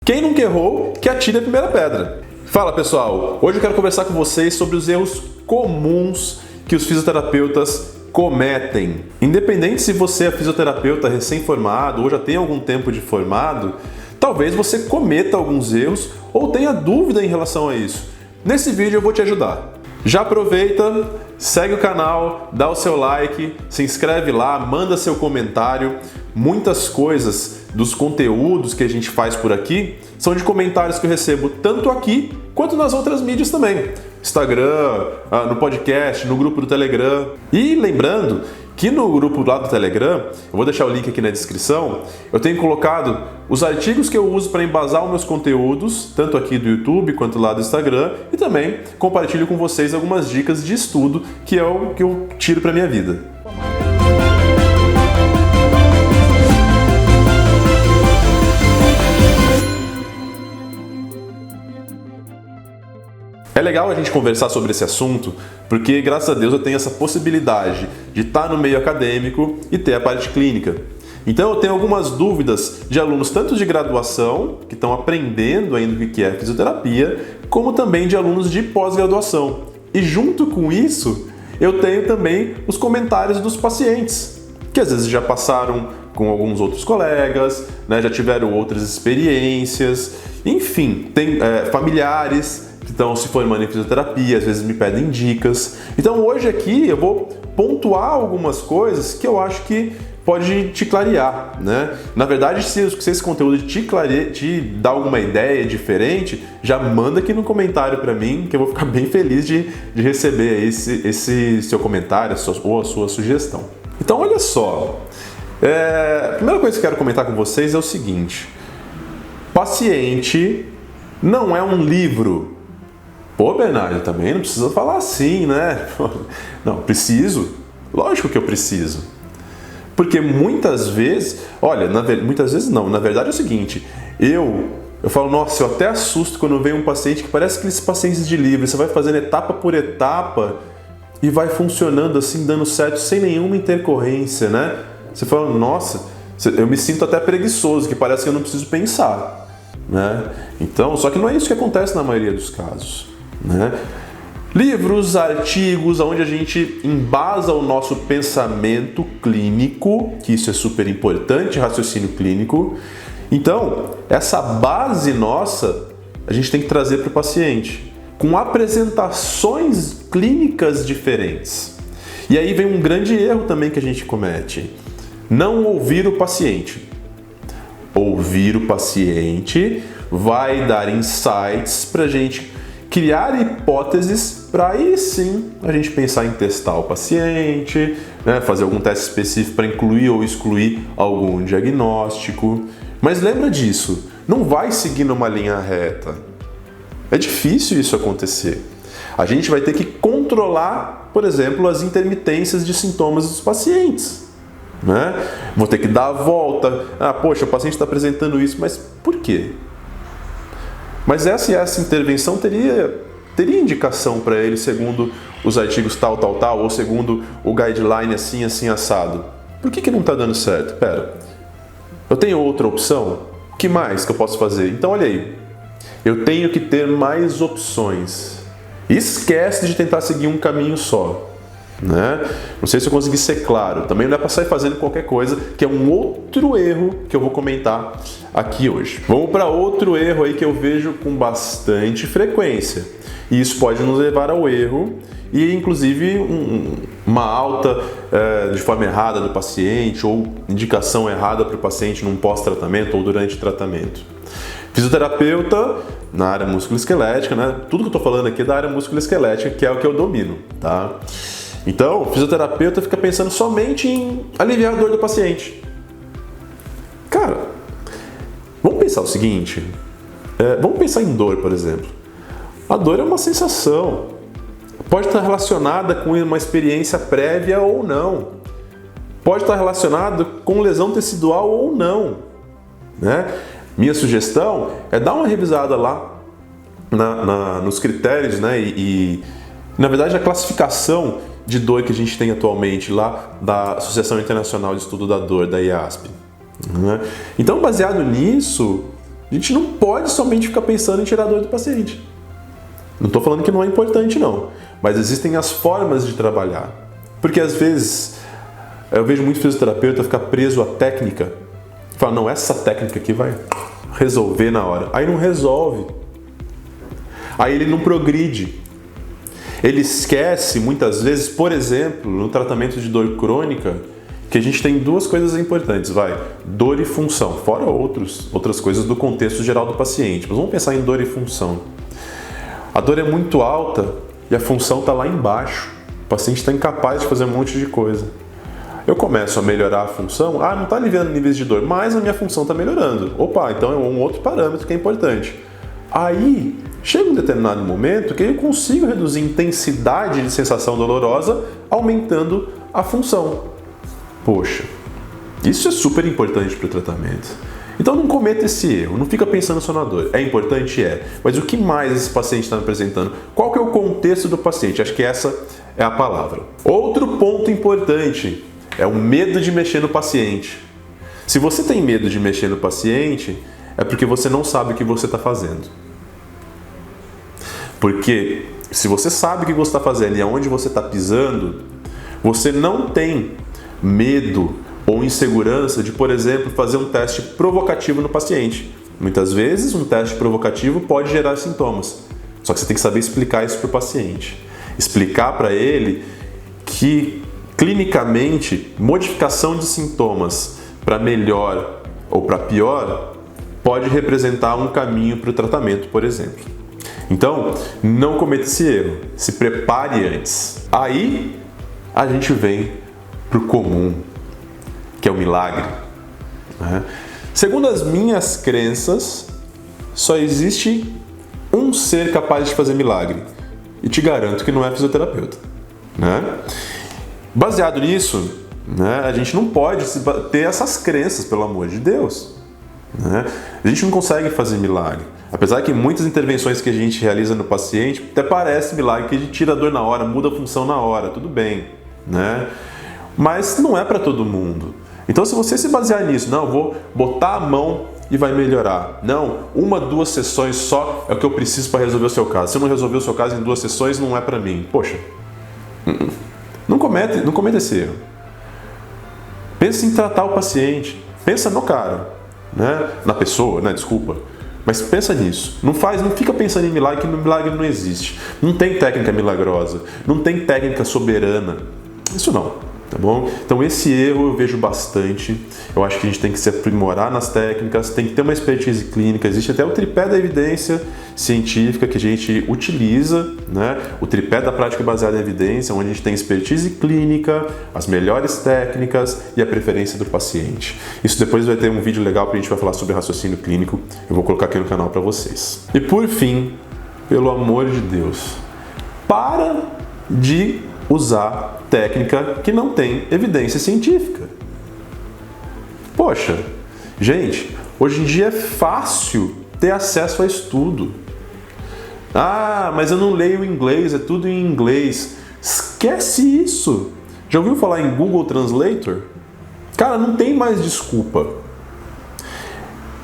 Quem nunca errou, que atire a primeira pedra. Fala pessoal, hoje eu quero conversar com vocês sobre os erros comuns que os fisioterapeutas cometem. Independente se você é fisioterapeuta recém-formado ou já tem algum tempo de formado, talvez você cometa alguns erros ou tenha dúvida em relação a isso. Nesse vídeo eu vou te ajudar. Já aproveita, segue o canal, dá o seu like, se inscreve lá, manda seu comentário. Muitas coisas dos conteúdos que a gente faz por aqui são de comentários que eu recebo tanto aqui quanto nas outras mídias também. Instagram, no podcast, no grupo do Telegram. E lembrando que no grupo lá do Telegram, eu vou deixar o link aqui na descrição, eu tenho colocado os artigos que eu uso para embasar os meus conteúdos, tanto aqui do YouTube quanto lá do Instagram, e também compartilho com vocês algumas dicas de estudo que é o que eu tiro para minha vida. É legal a gente conversar sobre esse assunto porque, graças a Deus, eu tenho essa possibilidade de estar no meio acadêmico e ter a parte clínica. Então eu tenho algumas dúvidas de alunos tanto de graduação, que estão aprendendo ainda o que é fisioterapia, como também de alunos de pós-graduação. E junto com isso, eu tenho também os comentários dos pacientes, que às vezes já passaram com alguns outros colegas, né, já tiveram outras experiências, enfim, tem familiares que estão se formando em fisioterapia, às vezes me pedem dicas. Então hoje aqui eu vou pontuar algumas coisas que eu acho que pode te clarear, né? Na verdade, se esse conteúdo te dá alguma ideia diferente, já manda aqui no comentário para mim, que eu vou ficar bem feliz de receber esse seu comentário ou a sua sugestão. Então olha só, a primeira coisa que eu quero comentar com vocês é o seguinte: paciente não é um livro. Pô, Bernardo, também não precisa falar assim, né? Não, preciso. Lógico que eu preciso. Porque muitas vezes, olha, muitas vezes não, na verdade é o seguinte, eu falo, nossa, eu até assusto quando vem um paciente que parece aqueles pacientes de livro, você vai fazendo etapa por etapa e vai funcionando assim, dando certo, sem nenhuma intercorrência, né? Você fala, nossa, eu me sinto até preguiçoso, que parece que eu não preciso pensar, né? Então, só que não é isso que acontece na maioria dos casos, né? Livros, artigos, onde a gente embasa o nosso pensamento clínico, que isso é super importante, raciocínio clínico. Então, essa base nossa, a gente tem que trazer para o paciente, com apresentações clínicas diferentes. E aí vem um grande erro também que a gente comete: não ouvir o paciente. Ouvir o paciente vai dar insights para a gente criar hipóteses para aí sim a gente pensar em testar o paciente, né, fazer algum teste específico para incluir ou excluir algum diagnóstico. Mas lembra disso, não vai seguir numa linha reta. É difícil isso acontecer. A gente vai ter que controlar, por exemplo, as intermitências de sintomas dos pacientes, né? Vou ter que dar a volta. Poxa, o paciente está apresentando isso, mas por quê? Mas essa intervenção teria indicação para ele segundo os artigos tal, ou segundo o guideline assim, assado. Por que não está dando certo? Pera, eu tenho outra opção? O que mais que eu posso fazer? Então olha aí, eu tenho que ter mais opções. Esquece de tentar seguir um caminho só, né? Não sei se eu consegui ser claro. Também não é para sair fazendo qualquer coisa, que é um outro erro que eu vou comentar aqui hoje. Vamos para outro erro aí que eu vejo com bastante frequência. E isso pode nos levar ao erro e, inclusive, uma alta de forma errada do paciente ou indicação errada para o paciente num pós-tratamento ou durante o tratamento. Fisioterapeuta na área musculoesquelética, né? Tudo que eu estou falando aqui é da área musculoesquelética, que é o que eu domino, tá? Então, o fisioterapeuta fica pensando somente em aliviar a dor do paciente. Cara, vamos pensar o seguinte, vamos pensar em dor, por exemplo. A dor é uma sensação, pode estar relacionada com uma experiência prévia ou não, pode estar relacionada com lesão tecidual ou não, né? Minha sugestão é dar uma revisada lá nos critérios, né? E na verdade a classificação de dor que a gente tem atualmente lá da Associação Internacional de Estudo da Dor, da IASP. Né? Então, baseado nisso, A gente não pode somente ficar pensando em tirar a dor do paciente. Não estou falando que não é importante, não. Mas existem as formas de trabalhar. Porque às vezes eu vejo muito fisioterapeuta ficar preso à técnica. Fala, não, essa técnica aqui vai resolver na hora. Aí não resolve. Aí ele não progride. Ele esquece muitas vezes, por exemplo, no tratamento de dor crônica, que a gente tem duas coisas importantes, dor e função, fora outras coisas do contexto geral do paciente. Mas vamos pensar em dor e função. A dor é muito alta e a função está lá embaixo. O paciente está incapaz de fazer um monte de coisa. Eu começo a melhorar a função, não está aliviando níveis de dor, mas a minha função está melhorando. Opa, então é um outro parâmetro que é importante. Aí, chega um determinado momento que eu consigo reduzir a intensidade de sensação dolorosa aumentando a função. Poxa, isso é super importante para o tratamento. Então não cometa esse erro, não fica pensando só na dor. É importante? É. Mas o que mais esse paciente está me apresentando? Qual que é o contexto do paciente? Acho que essa é a palavra. Outro ponto importante é o medo de mexer no paciente. Se você tem medo de mexer no paciente, é porque você não sabe o que você está fazendo. Porque se você sabe o que você está fazendo e aonde você está pisando, você não tem medo ou insegurança de, por exemplo, fazer um teste provocativo no paciente. Muitas vezes um teste provocativo pode gerar sintomas, só que você tem que saber explicar isso para o paciente. Explicar para ele que, clinicamente, modificação de sintomas para melhor ou para pior pode representar um caminho para o tratamento, por exemplo. Então, não cometa esse erro, se prepare antes. Aí a gente vem para o comum, que é o milagre. Segundo as minhas crenças, só existe um ser capaz de fazer milagre. E te garanto que não é fisioterapeuta. Baseado nisso, a gente não pode ter essas crenças, pelo amor de Deus. A gente não consegue fazer milagre. Apesar que muitas intervenções que a gente realiza no paciente até parece milagre, que a gente tira a dor na hora, muda a função na hora, tudo bem. Mas não é para todo mundo. Então, se você se basear nisso, não, vou botar a mão e vai melhorar. Não, 1, 2 sessões só é o que eu preciso para resolver o seu caso. Se eu não resolver o seu caso em 2 sessões, não é para mim. Poxa, não cometa esse erro. Pensa em tratar o paciente. Pensa no cara, na pessoa, desculpa. Mas pensa nisso. Não fica pensando em milagre, que milagre não existe. Não tem técnica milagrosa. Não tem técnica soberana. Isso não. Tá bom? Então esse erro eu vejo bastante. Eu acho que a gente tem que se aprimorar nas técnicas, tem que ter uma expertise clínica. Existe até o tripé da evidência científica que a gente utiliza, o tripé da prática baseada em evidência, onde a gente tem expertise clínica, as melhores técnicas e a preferência do paciente. Isso depois vai ter um vídeo legal que a gente vai falar sobre raciocínio clínico. Eu vou colocar aqui no canal para vocês. E por fim, pelo amor de Deus, para de usar técnica que não tem evidência científica. Poxa, gente, hoje em dia é fácil ter acesso a estudo. Mas eu não leio inglês, é tudo em inglês. Esquece isso! Já ouviu falar em Google Translator? Cara, não tem mais desculpa.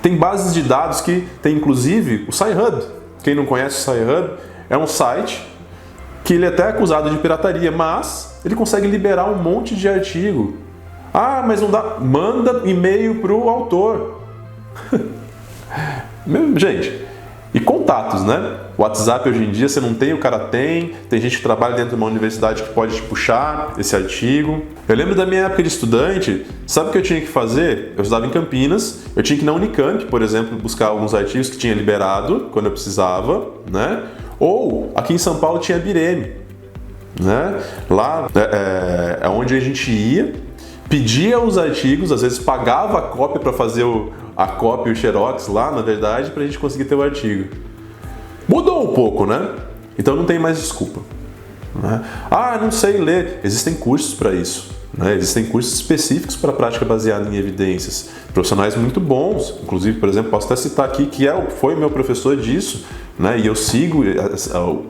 Tem bases de dados que tem inclusive o Sci-Hub. Quem não conhece o Sci-Hub, é um site que ele é até acusado de pirataria, mas ele consegue liberar um monte de artigo. Mas não dá. Manda e-mail para o autor. Gente, e contatos, WhatsApp hoje em dia você não tem, o cara tem gente que trabalha dentro de uma universidade que pode te puxar esse artigo. Eu lembro da minha época de estudante, sabe o que eu tinha que fazer? Eu estudava em Campinas, eu tinha que ir na Unicamp, por exemplo, buscar alguns artigos que tinha liberado quando eu precisava, Ou aqui em São Paulo tinha a Bireme, Lá é onde a gente ia, pedia os artigos, às vezes pagava a cópia para fazer a cópia e o xerox lá, na verdade, para a gente conseguir ter o artigo. Mudou um pouco, Então não tem mais desculpa. Não sei ler. Existem cursos para isso. Existem cursos específicos para prática baseada em evidências. Profissionais muito bons, inclusive, por exemplo, posso até citar aqui que foi meu professor disso, e eu sigo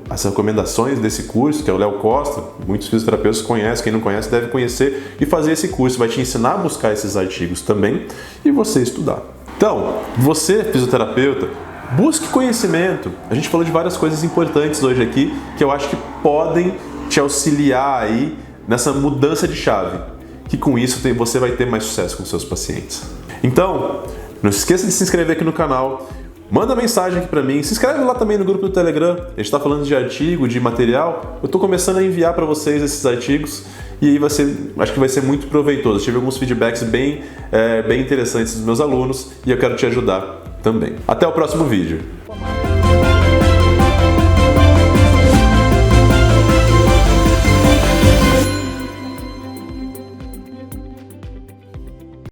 as recomendações desse curso, que é o Léo Costa. Muitos fisioterapeutas conhecem, quem não conhece deve conhecer e fazer esse curso. Vai te ensinar a buscar esses artigos também e você estudar. Então, você, fisioterapeuta, busque conhecimento. A gente falou de várias coisas importantes hoje aqui que eu acho que podem te auxiliar aí nessa mudança de chave, que com isso você vai ter mais sucesso com seus pacientes. Então, não se esqueça de se inscrever aqui no canal, manda mensagem aqui pra mim, se inscreve lá também no grupo do Telegram, a gente está falando de artigo, de material, eu estou começando a enviar para vocês esses artigos e aí acho que vai ser muito proveitoso. Eu tive alguns feedbacks bem interessantes dos meus alunos e eu quero te ajudar também. Até o próximo vídeo.